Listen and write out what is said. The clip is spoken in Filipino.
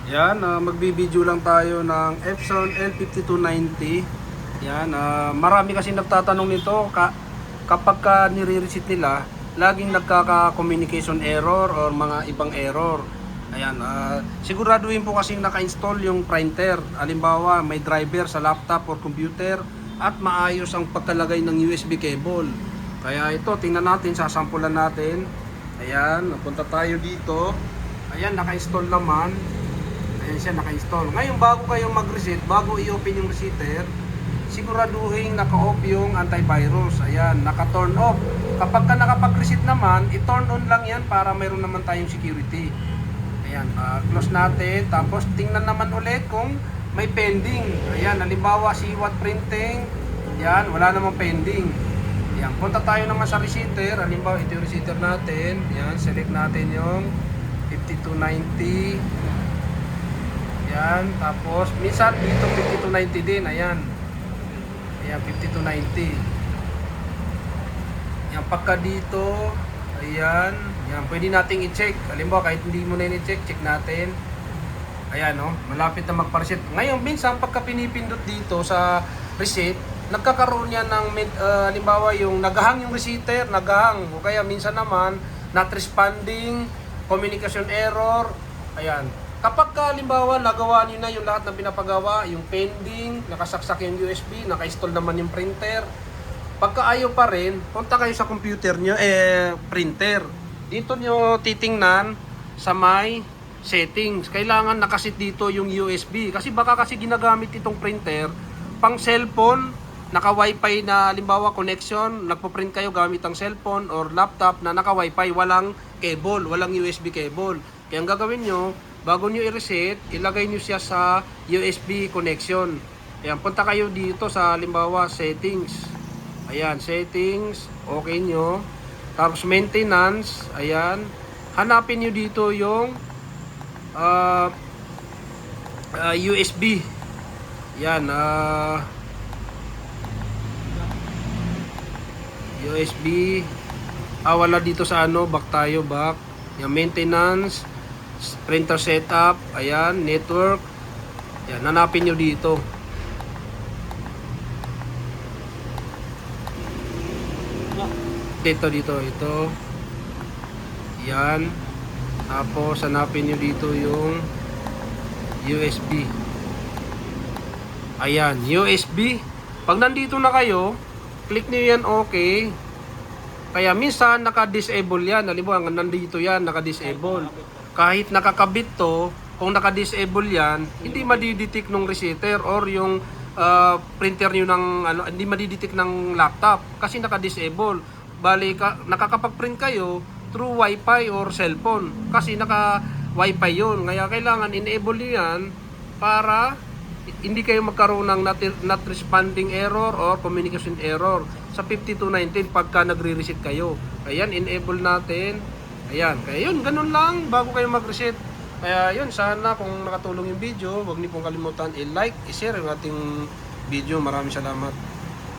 Yan, magbibideo lang tayo ng Epson L5290. Yan, marami kasi nagtatanong nito kapag nire-reset nila, laging nagkaka-communication error or mga ibang error. Ayan, siguraduhin po kasing naka-install yung printer. Halimbawa, may driver sa laptop or computer at maayos ang pagkalagay ng USB cable. Kaya ito, tingnan natin, sasampulan natin. Ayan, napunta tayo dito. Ayan, naka-install naman. Ayan siya, naka-install. Ngayon, bago kayong mag-reset, bago i-open yung resetter, siguraduhin naka-off yung antivirus. Ayan, naka-turn off. Kapag ka nakapag-reset naman, i-turn on lang yan para mayroon naman tayong security. Ayan, close natin. Tapos, tingnan naman ulit kung may pending. Ayan, halimbawa, si Watt Printing. Ayan, wala namang pending. Ayan, punta tayo naman sa resetter. Halimbawa, ito yung resetter natin. Ayan, select natin yung 5290. Ayan, tapos minsan dito 5290 din, ayan. Ayan, 5290. Ayan, pagka dito, ayan, ayan, pwede nating i-check. Halimbawa, kahit hindi mo na i-check, check natin. Ayan, no, malapit na magpa-reset. Ngayon, minsan pagka pinipindot dito sa reset, nagkakaroon yan ng, halimbawa, yung naghahang yung resetter, naghahang. O kaya minsan naman, not responding, communication error, ayan. Kapag halimbawa nagawa niyo na yung lahat ng pinapagawa, yung pending, nakasaksak yung USB, naka-install naman yung printer. Pagka ayaw pa rin, punta kayo sa computer niyo, printer. Dito niyo titingnan sa may settings. Kailangan nakasit dito yung USB. Kasi baka kasi ginagamit itong printer pang cellphone, naka-wifi na halimbawa connection, nagpo-print kayo gamit ang cellphone or laptop na naka-wifi, walang cable, walang USB cable. Kaya ang gagawin nyo, bago nyo i-reset, ilagay nyo siya sa USB connection. Ayan, punta kayo dito sa halimbawa settings. Ayan, settings, okay nyo. Tapos maintenance, ayan. Hanapin nyo dito yung USB. Ayan, USB. Wala dito sa ano, back tayo, back. Ayan, maintenance, printer setup, ayan, network. Ayan, hanapin nyo dito. Dito, ito. Ayan. Tapos, hanapin nyo dito yung USB. Ayan, USB. Pag nandito na kayo, click nyo yan, okay. Kaya minsan, naka-disable yan. Halimbawa, nandito yan, naka-disable. Kahit nakakabit to, kung naka-disable yan, hindi madidetect ng resetter or yung printer nyo ng, hindi madidetect ng laptop kasi naka-disable. Bali, nakakapag-print kayo through wifi or cellphone kasi naka-wifi yun. Kaya kailangan enable nyo yan para hindi kayo magkaroon ng not responding error or communication error sa 5219 pagka nagre-reset kayo. Ayan, enable natin. Ayan, kaya yun, ganun lang bago kayo mag-reset. Kaya yun, sana kung nakatulong yung video, huwag niyo pong kalimutan i-like, i-share yung ating video. Maraming salamat.